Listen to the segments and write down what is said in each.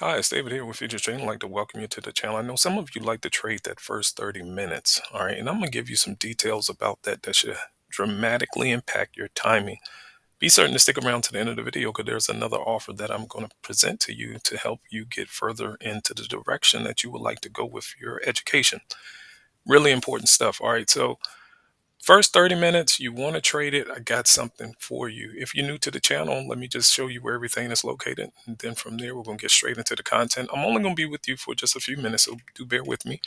Hi, it's David here with Future Trading. I'd like to welcome you to the channel. I know some of you like to trade that first 30 minutes. All right. And I'm going to give you some details about that should dramatically impact your timing. Be certain to stick around to the end of the video because there's another offer that I'm going to present to you to help you get further into the direction that you would like to go with your education. Really important stuff. All right. So, first 30 minutes, you want to trade it, I got something for you. If you're new to the channel, let me just show you where everything is located. And then from there, we're going to get straight into the content. I'm only going to be with you for just a few minutes, so do bear with me.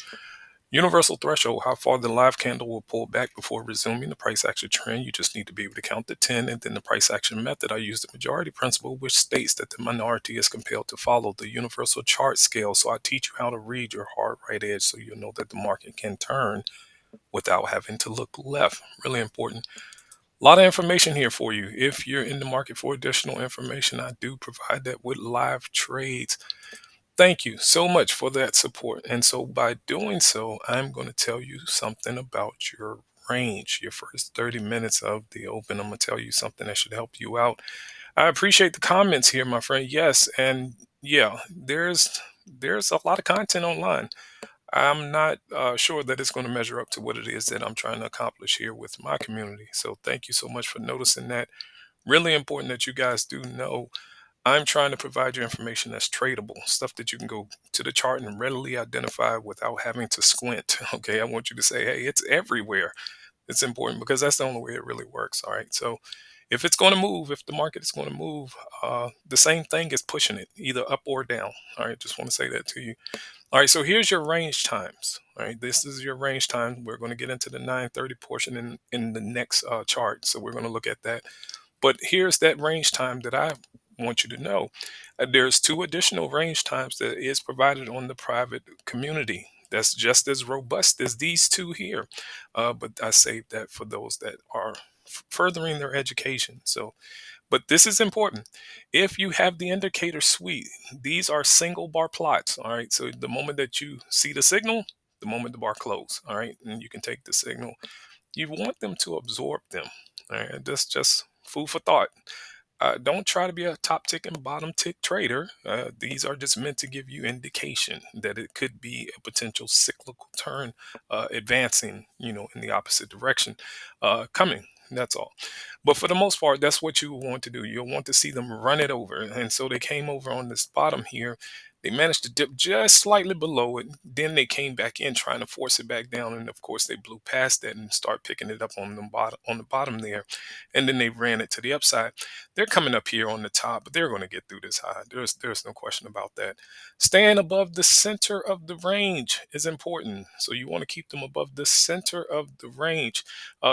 Universal threshold, how far the live candle will pull back before resuming the price action trend. You just need to be able to count to 10. And then the price action method, I use the majority principle, which states that the minority is compelled to follow the universal chart scale. So I teach you how to read your hard right edge so you'll know that the market can turn without having to look left. Really important. A lot of information here for you. If you're in the market for additional information, I do provide that with live trades. Thank you so much for that support. And so by doing so, I'm going to tell you something about your range, your first 30 minutes of the open. I'm going to tell you something that should help you out. I appreciate the comments here, my friend. Yes, and yeah, there's a lot of content online. I'm not sure that it's going to measure up to what it is that I'm trying to accomplish here with my community. So thank you so much for noticing that. Really important that you guys do know I'm trying to provide you information that's tradable, stuff that you can go to the chart and readily identify without having to squint. Okay, I want you to say, hey, it's everywhere. It's important because that's the only way it really works. All right. So if it's going to move, if the market is going to move, the same thing is pushing it either up or down. All right. Just want to say that to you. All right, so here's your range times. All right, this is your range time. We're going to get into the 930 portion in the next chart. So we're going to look at that. But here's that range time that I want you to know. There's two additional range times that is provided on the private community. That's just as robust as these two here. But I saved that for those that are furthering their education. So but this is important. If you have the indicator suite, these are single bar plots. All right. So the moment that you see the signal, the moment the bar close. All right. And you can take the signal. You want them to absorb them. All right. That's just food for thought. Don't try to be a top tick and bottom tick trader. These are just meant to give you indication that it could be a potential cyclical turn advancing, in the opposite direction coming. That's all. But for the most part, that's what you want to do. You'll want to see them run it over. And so they came over on this bottom here. They managed to dip just slightly below it. Then they came back in trying to force it back down. And of course, they blew past that and start picking it up on the bottom there. And then they ran it to the upside. They're coming up here on the top, but they're going to get through this high. There's no question about that. Staying above the center of the range is important. So you want to keep them above the center of the range.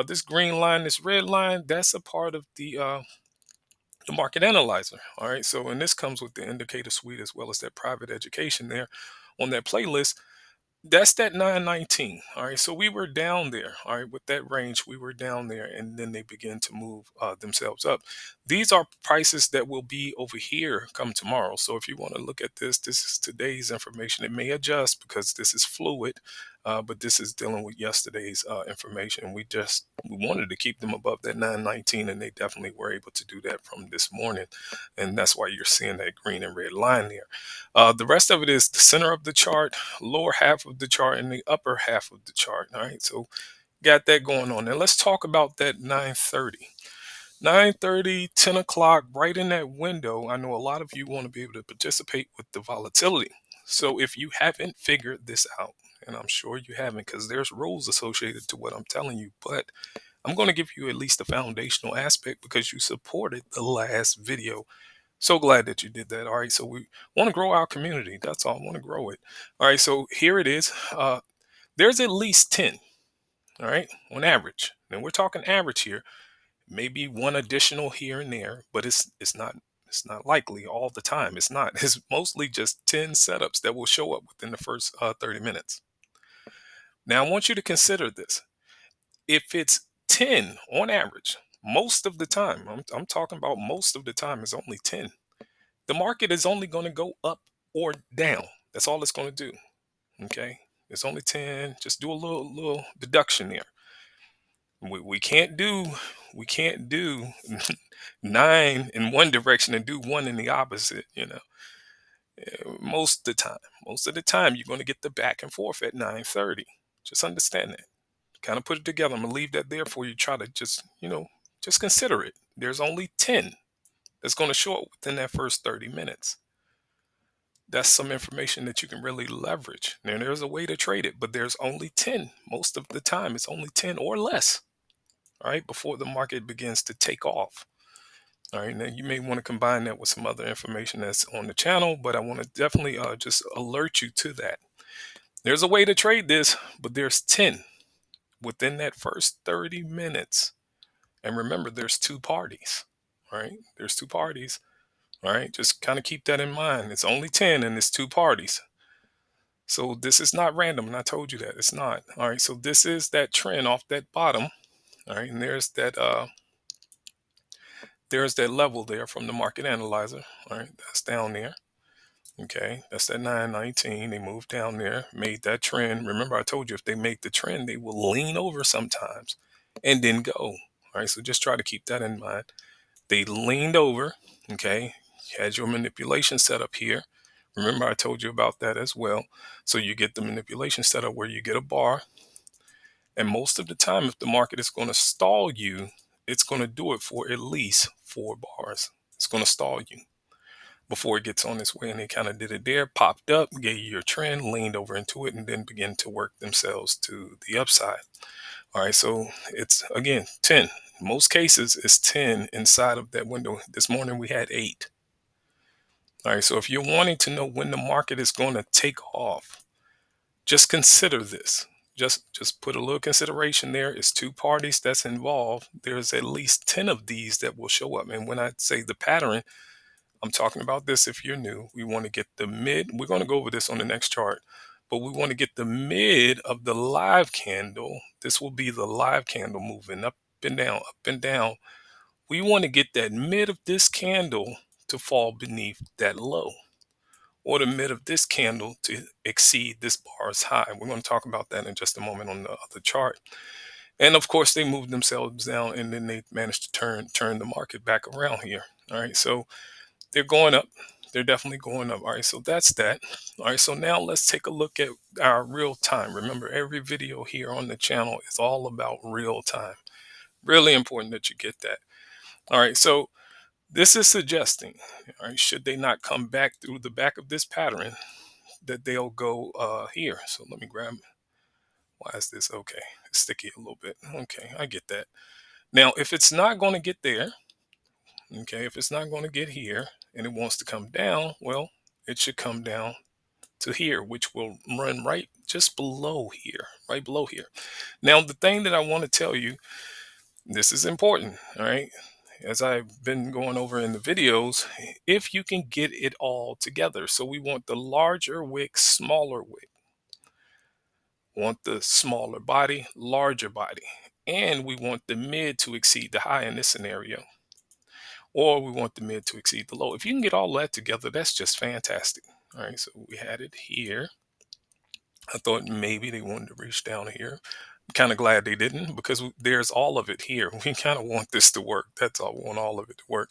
This green line, this red line, that's a part of the market analyzer. All right. So and this comes with the indicator suite as well as that private education there on that playlist. That's that 919. All right. So we were down there. All right. With that range, we were down there and then they begin to move themselves up. These are prices that will be over here come tomorrow. So if you want to look at this, this is today's information. It may adjust because this is fluid, but this is dealing with yesterday's information. We wanted to keep them above that 919 and they definitely were able to do that from this morning. And that's why you're seeing that green and red line there. The rest of it is the center of the chart, lower half of the chart, and the upper half of the chart. All right, so got that going on. Now let's talk about that 930. 9:30, 10 o'clock, right in that window. I know a lot of you want to be able to participate with the volatility. So if you haven't figured this out, and I'm sure you haven't because there's rules associated to what I'm telling you, but I'm going to give you at least a foundational aspect because you supported the last video. So glad that you did that. All right. So we want to grow our community. That's all. I want to grow it. All right. So here it is. There's at least 10. All right. On average. And we're talking average here. Maybe one additional here and there, but it's not likely all the time. It's not. It's mostly just 10 setups that will show up within the first 30 minutes. Now I want you to consider this. If it's 10 on average, most of the time, I'm talking about most of the time is only 10. The market is only going to go up or down. That's all it's going to do. Okay. It's only 10. Just do a little deduction there. We can't do 9 in one direction and do one in the opposite. Most of the time, you're going to get the back and forth at 9:30. Just understand that. Kind of put it together. I'm gonna leave that there for you. Try to just, just consider it. There's only 10 that's going to show up within that first 30 minutes. That's some information that you can really leverage. Now, there's a way to trade it, but there's only 10. Most of the time, it's only 10 or less, all right, before the market begins to take off. All right, now you may want to combine that with some other information that's on the channel, but I want to definitely just alert you to that. There's a way to trade this, but there's 10 within that first 30 minutes. And remember, there's two parties, all right? There's two parties, all right? Just kind of keep that in mind. It's only 10 and it's two parties. So this is not random, and I told you that it's not. All right, so this is that trend off that bottom. All right, and there's that level there from the market analyzer. All right, that's down there. Okay, that's that 919. They moved down there, made that trend. Remember, I told you if they make the trend, they will lean over sometimes and then go. All right, so just try to keep that in mind. They leaned over. Okay, you had your manipulation set up here. Remember, I told you about that as well. So you get the manipulation set up where you get a bar. And most of the time, if the market is going to stall you, it's going to do it for at least 4 bars. It's going to stall you before it gets on its way. And they kind of did it there, popped up, gave you your trend, leaned over into it, and then begin to work themselves to the upside. All right, so it's again 10. Most cases it's 10 inside of that window. This morning we had 8. All right, so if you're wanting to know when the market is going to take off, just consider this. Just put a little consideration there. It's two parties that's involved. There's at least 10 of these that will show up. And when I say the pattern, I'm talking about this if you're new. We want to get the mid. We're going to go over this on the next chart, but we want to get the mid of the live candle. This will be the live candle moving up and down, up and down. We want to get that mid of this candle to fall beneath that low, or the mid of this candle to exceed this bar's high. We're going to talk about that in just a moment on the other chart. And of course, they moved themselves down, and then they managed to turn the market back around here. All right, so they're going up. They're definitely going up. All right, so that's that. All right, so now let's take a look at our real time. Remember, every video here on the channel is all about real time. Really important that you get that. All right, so this is suggesting, all right, should they not come back through the back of this pattern, that they'll go here. So let me grab. Why is this okay? It's sticky a little bit. Okay, I get that. Now, if it's not going to get there, okay, if it's not going to get here and it wants to come down, well, it should come down to here, which will run right just below here, right below here. Now, the thing that I want to tell you, this is important, all right? As I've been going over in the videos, if you can get it all together. So we want the larger wick, smaller wick. Want the smaller body, larger body. And we want the mid to exceed the high in this scenario. Or we want the mid to exceed the low. If you can get all that together, that's just fantastic. All right, so we had it here. I thought maybe they wanted to reach down here. I'm kind of glad they didn't, because there's all of it here. We kind of want this to work. That's all. We want all of it to work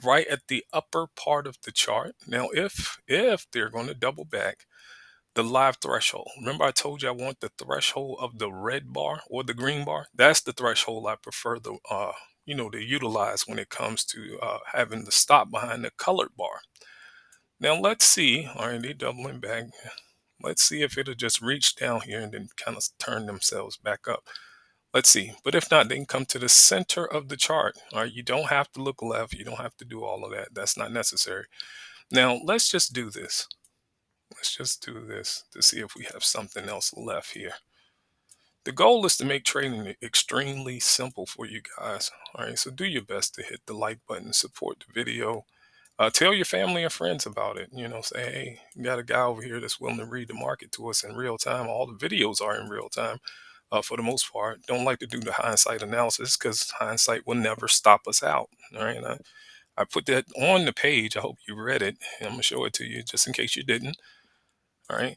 right at the upper part of the chart. Now, if they're going to double back, the live threshold. Remember I told you I want the threshold of the red bar or the green bar? That's the threshold I prefer to utilize when it comes to having the stop behind the colored bar. Now let's see, all right, they doubling back. Let's see if it'll just reach down here and then kind of turn themselves back up. Let's see. But if not, they can come to the center of the chart. All right, you don't have to look left. You don't have to do all of that. That's not necessary. Now let's just do this. Let's just do this to see if we have something else left here. The goal is to make trading extremely simple for you guys. All right, so do your best to hit the like button, support the video. Tell your family and friends about it. Say, hey, you got a guy over here that's willing to read the market to us in real time. All the videos are in real time for the most part. Don't like to do the hindsight analysis because hindsight will never stop us out. All right, and I put that on the page. I hope you read it. And I'm going to show it to you just in case you didn't. All right.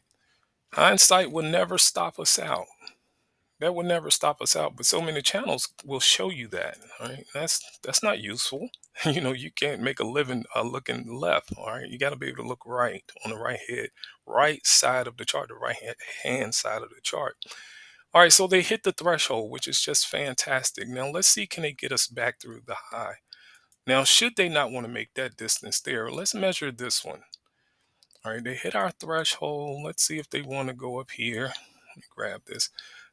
Hindsight will never stop us out. That will never stop us out. But so many channels will show you that. All right. That's not useful. You can't make a living looking left. All right, you got to be able to look right on the right side of the chart, the hand side of the chart. All right, so they hit the threshold, which is just fantastic. Now let's see, can they get us back through the high? Now, should they not want to make that distance there, let's measure this one. All right, they hit our threshold. Let's see if they want to go up here. Let me grab this.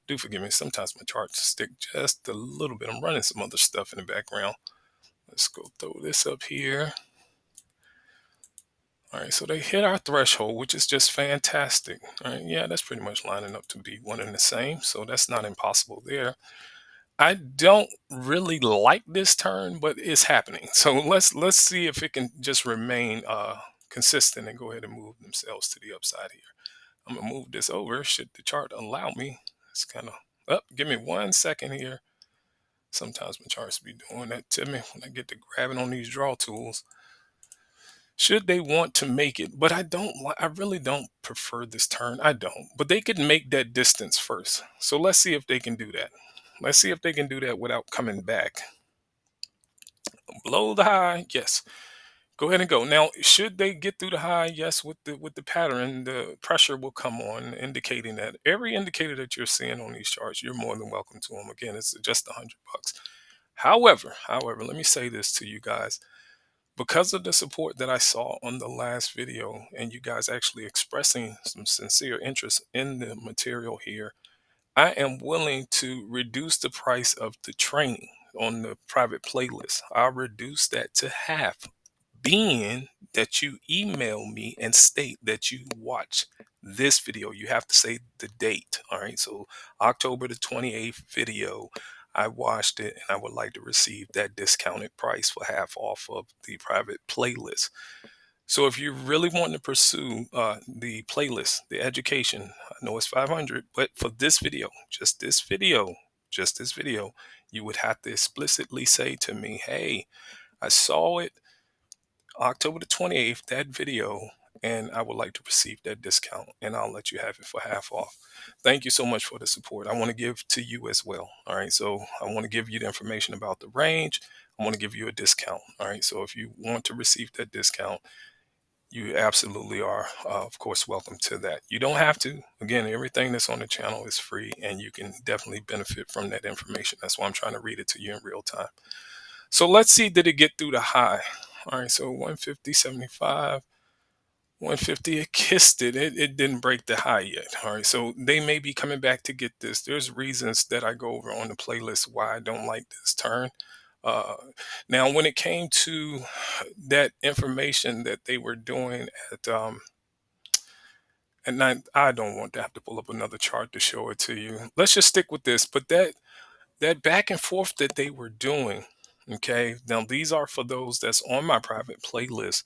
Do forgive me, sometimes my charts stick just a little bit. I'm running some other stuff in the background. Let's go throw this up here. All right, so they hit our threshold, which is just fantastic. All right, yeah, that's pretty much lining up to be one and the same. So that's not impossible there. I don't really like this turn, but it's happening. So let's see if it can just remain consistent and go ahead and move themselves to the upside here. I'm gonna move this over. Should the chart allow me? It's kind of up. Give me 1 second here. Sometimes my charts be doing that to me when I get to grabbing on these draw tools. Should they want to make it, but I don't. I really don't prefer this turn. I don't. But they could make that distance first. So let's see if they can do that. Let's see if they can do that without coming back. Below the high, yes. Go ahead and go. Now, should they get through the high, yes, with the pattern, the pressure will come on, indicating that every indicator that you're seeing on these charts, you're more than welcome to them. Again, it's just $100. However, let me say this to you guys. Because of the support that I saw on the last video and you guys actually expressing some sincere interest in the material here, I am willing to reduce the price of the training on the private playlist. I'll reduce that to half, being that you email me and state that you watch this video. You have to say the date. All right. So October the 28th video, I watched it and I would like to receive that discounted price for half off of the private playlist. So if you really want to pursue the playlist, the education, I know it's 500, but for this video, just this video, you would have to explicitly say to me, hey, I saw it October the 28th, that video, and I would like to receive that discount, and I'll let you have it for half off. Thank you so much for the support. I want to give to you as well. All right. So I want to give you the information about the range. I want to give you a discount. All right. So if you want to receive that discount, you absolutely are, of course, welcome to that. You don't have to. Again, everything that's on the channel is free, and you can definitely benefit from that information. That's why I'm trying to read it to you in real time. So let's see, did it get through the high? All right, so 150.75, 150, it kissed it. It didn't break the high yet. All right, so they may be coming back to get this. There's reasons that I go over on the playlist why I don't like this turn. Uh, Now, when it came to that information that they were doing at night, I don't want to have to pull up another chart to show it to you. Let's just stick with this. But that back and forth that they were doing, okay, now these are for those that's on my private playlist.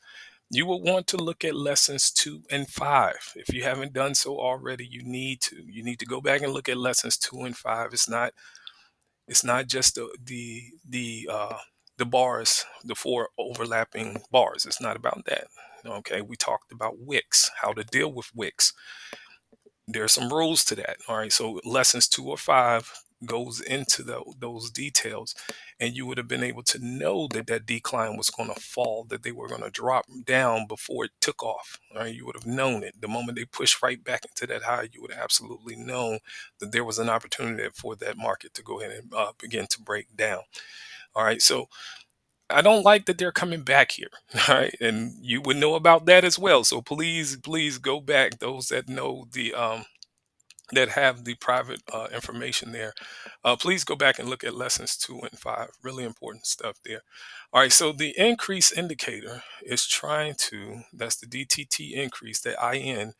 You will want to look at lessons 2 and 5. If you haven't done so already, you need to. You need to go back and look at lessons 2 and 5. It's not just the bars, the four overlapping bars. It's not about that. Okay, we talked about wicks, how to deal with wicks. There's some rules to that. All right, so lessons 2 or 5 goes into those details, and you would have been able to know that that decline was going to fall, that they were going to drop down before it took off. All right, you would have known it the moment they pushed right back into that high. You would have absolutely known that there was an opportunity for that market to go ahead and begin to break down. All right, so I don't like that they're coming back here. All right, and you would know about that as well. So please go back. Those that know that have the private information there, please go back and look at lessons 2 and 5. Really important stuff there. All right, so the increase indicator is trying to, that's the DTT increase, the IN,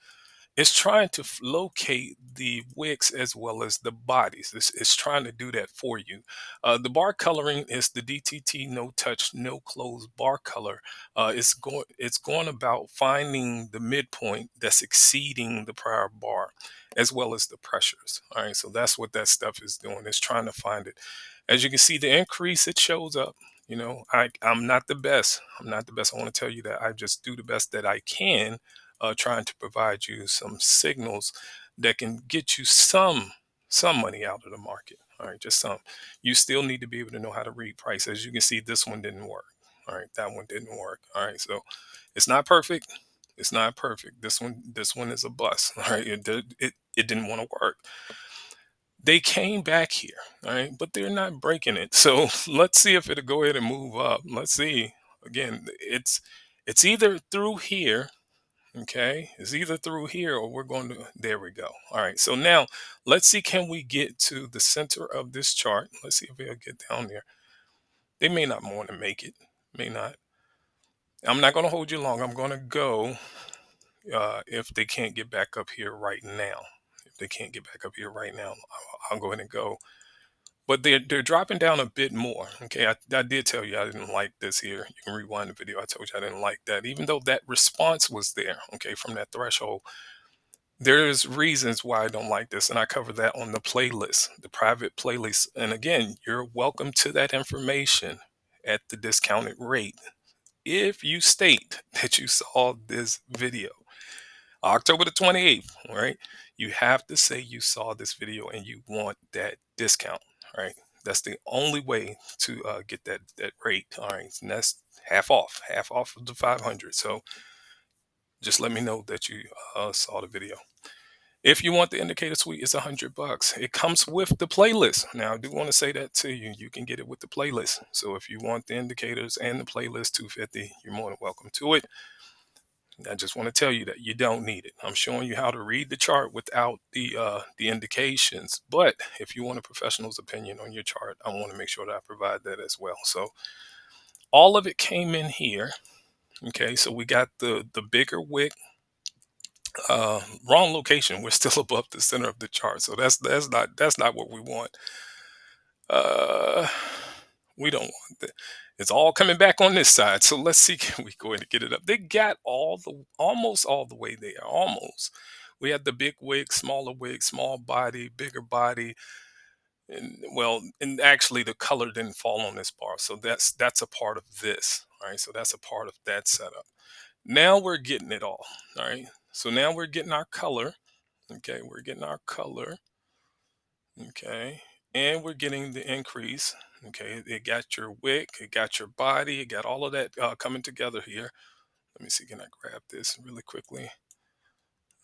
it's trying to locate the wicks as well as the bodies. It's trying to do that for you. The bar coloring is the DTT no touch, no close bar color. It's going about finding the midpoint that's exceeding the prior bar, as well as the pressures. All right, so that's what that stuff is doing. It's trying to find it. As you can see, the increase, it shows up. I'm not the best. I'm not the best. I want to tell you that I just do the best that I can, trying to provide you some signals that can get you some money out of the market. All right, just some. You still need to be able to know how to read price. As you can see, this one didn't work. All right, that one didn't work. All right, so it's not perfect. It's not perfect. This one is a bust. All right, it didn't want to work. They came back here, all right, but they're not breaking it. So let's see if it'll go ahead and move up. Let's see. Again, it's either through here, okay? It's either through here or we're going to, there we go. All right, so now let's see, can we get to the center of this chart? Let's see if we'll get down there. They may not want to make it, may not. I'm not going to hold you long. I'm going to go if they can't get back up here right now. If they can't get back up here right now, I'll go ahead and go. But they're dropping down a bit more. Okay, I did tell you I didn't like this here. You can rewind the video. I told you I didn't like that, even though that response was there. Okay, from that threshold, there's reasons why I don't like this, and I cover that on the playlist, the private playlist. And again, you're welcome to that information at the discounted rate if you state that you saw this video. October the 28th, all right? You have to say you saw this video and you want that discount, all right? That's the only way to get that rate, all right? And that's half off of the 500. So just let me know that you saw the video. If you want the indicator suite, it's $100. It comes with the playlist. Now, I do want to say that to you. You can get it with the playlist. So if you want the indicators and the playlist, $250, you're more than welcome to it. I just want to tell you that you don't need it. I'm showing you how to read the chart without the indications. But if you want a professional's opinion on your chart, I want to make sure that I provide that as well. So all of it came in here. Okay, so we got the bigger wick. Wrong location. We're still above the center of the chart, so that's not what we want. Uh, we don't want that. It's all coming back on this side. So let's see, can we go ahead and get it up? They got almost all the way there. Almost. We had the big wig, small body, bigger body, and well, and actually the color didn't fall on this bar. So that's a part of this. All right. So that's a part of that setup. Now we're getting it all. All right. So now we're getting our color. Okay, we're getting our color. Okay, and we're getting the increase. Okay, it got your wick, it got your body, it got all of that coming together here. Let me see, can I grab this really quickly?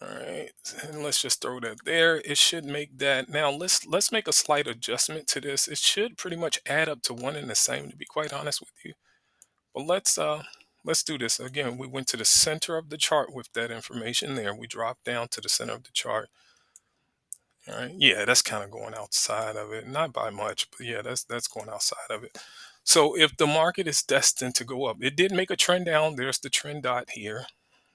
All right, and let's just throw that there. It should make that. Now let's make a slight adjustment to this. It should pretty much add up to one and the same, to be quite honest with you. But let's do this again. We went to the center of the chart with that information there. We dropped down to the center of the chart. All right. Yeah, that's kind of going outside of it. Not by much, but yeah, that's going outside of it. So if the market is destined to go up, it did make a trend down. There's the trend dot here.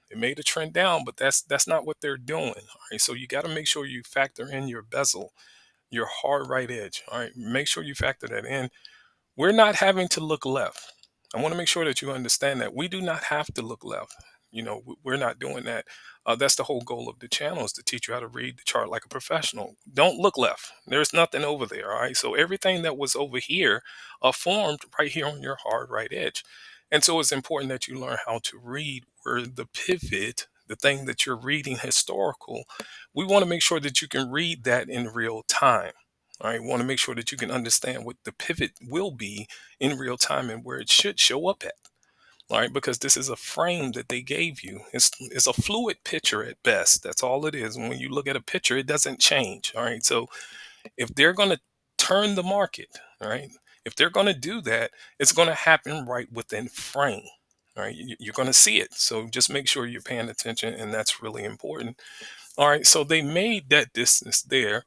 It made a trend down, but that's not what they're doing. All right. So you got to make sure you factor in your bezel, your hard right edge. All right. Make sure you factor that in. We're not having to look left. I want to make sure that you understand that we do not have to look left. We're not doing that. That's the whole goal of the channel, is to teach you how to read the chart like a professional. Don't look left. There's nothing over there. All right. So everything that was over here formed right here on your hard right edge. And so it's important that you learn how to read where the pivot, the thing that you're reading historical, we want to make sure that you can read that in real time. All right, want to make sure that you can understand what the pivot will be in real time and where it should show up at. All right, because this is a frame that they gave you. It's a fluid picture at best. That's all it is. And when you look at a picture, it doesn't change. All right, so if they're going to turn the market, all right, if they're going to do that, it's going to happen right within frame. All right, you're going to see it. So just make sure you're paying attention, and that's really important. All right, so they made that distance there.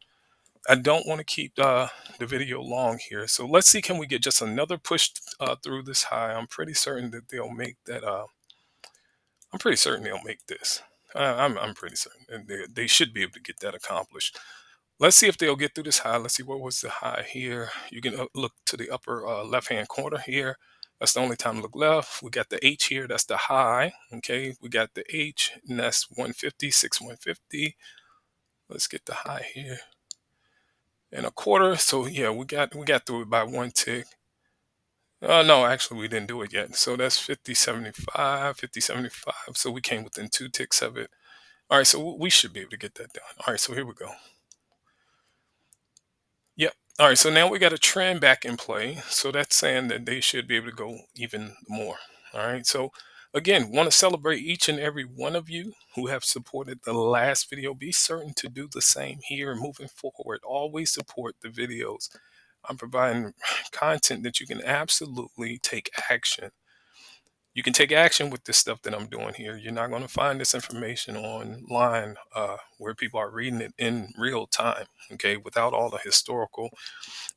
I don't want to keep the video long here. So let's see, can we get just another push through this high? I'm pretty certain that they'll make that. I'm pretty certain they'll make this. I'm pretty certain. And they should be able to get that accomplished. Let's see if they'll get through this high. Let's see, what was the high here? You can look to the upper left-hand corner here. That's the only time to look left. We got the H here. That's the high. Okay. We got the H, and that's 150, 150. Let's get the high here. And a quarter. So yeah, we got through it by one tick. No, actually we didn't do it yet. So that's 50.75, 50.75. So we came within two ticks of it. All right, so we should be able to get that done. All right, so here we go. Yep. All right, so now we got a trend back in play. So that's saying that they should be able to go even more. All right. So again, want to celebrate each and every one of you who have supported the last video. Be certain to do the same here and moving forward. Always support the videos. I'm providing content that you can absolutely take action. You can take action with this stuff that I'm doing here. You're not going to find this information online where people are reading it in real time, okay, without all the historical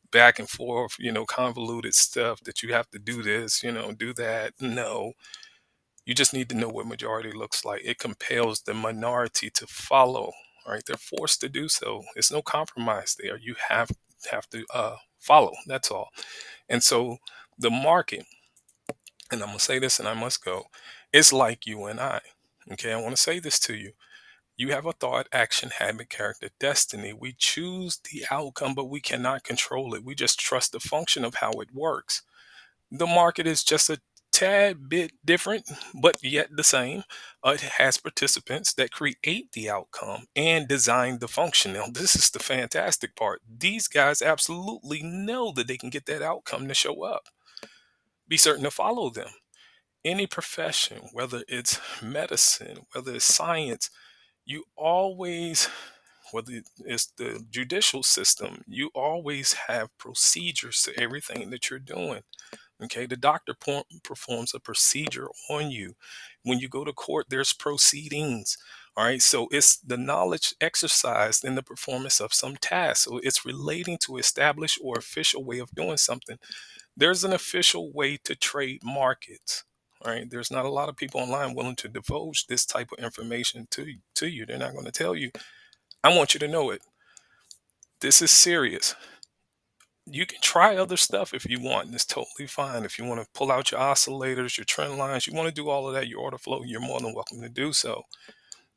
back and forth, convoluted stuff that you have to do this, do that. No, you just need to know what majority looks like. It compels the minority to follow. All right, they're forced to do so. It's no compromise there. You have to follow. That's all. And so the market, and I'm gonna say this, and I must go. It's like you and I. Okay, I want to say this to you. You have a thought, action, habit, character, destiny. We choose the outcome, but we cannot control it. We just trust the function of how it works. The market is just a tad bit different, but yet the same. It has participants that create the outcome and design the function. Now, this is the fantastic part. These guys absolutely know that they can get that outcome to show up. Be certain to follow them. Any profession, whether it's medicine, whether it's science, you always, whether it's the judicial system, you always have procedures to everything that you're doing. Okay, the doctor performs a procedure on you. When you go to court, there's proceedings. All right, so it's the knowledge exercised in the performance of some task. So it's relating to established or official way of doing something. There's an official way to trade markets. All right, there's not a lot of people online willing to divulge this type of information to you. They're not going to tell you. I want you to know it. This is serious. You can try other stuff if you want. It's totally fine. If you want to pull out your oscillators, your trend lines, you want to do all of that, your order flow, you're more than welcome to do so.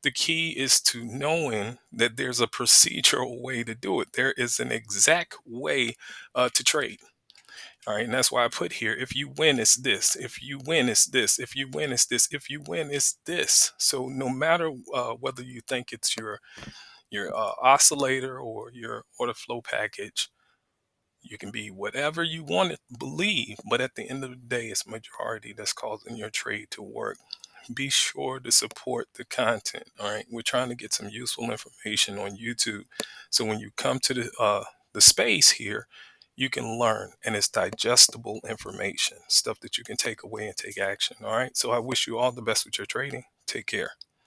The key is to knowing that there's a procedural way to do it. There is an exact way to trade. All right, and that's why I put here, if you win, it's this. If you win, it's this. If you win, it's this. If you win, it's this. So no matter whether you think it's your oscillator or your order flow package, you can be whatever you want to believe, but at the end of the day, it's majority that's causing your trade to work. Be sure to support the content. All right, we're trying to get some useful information on YouTube, so when you come to the space here, you can learn, and it's digestible information, stuff that you can take away and take action. All right, so I wish you all the best with your trading. Take care.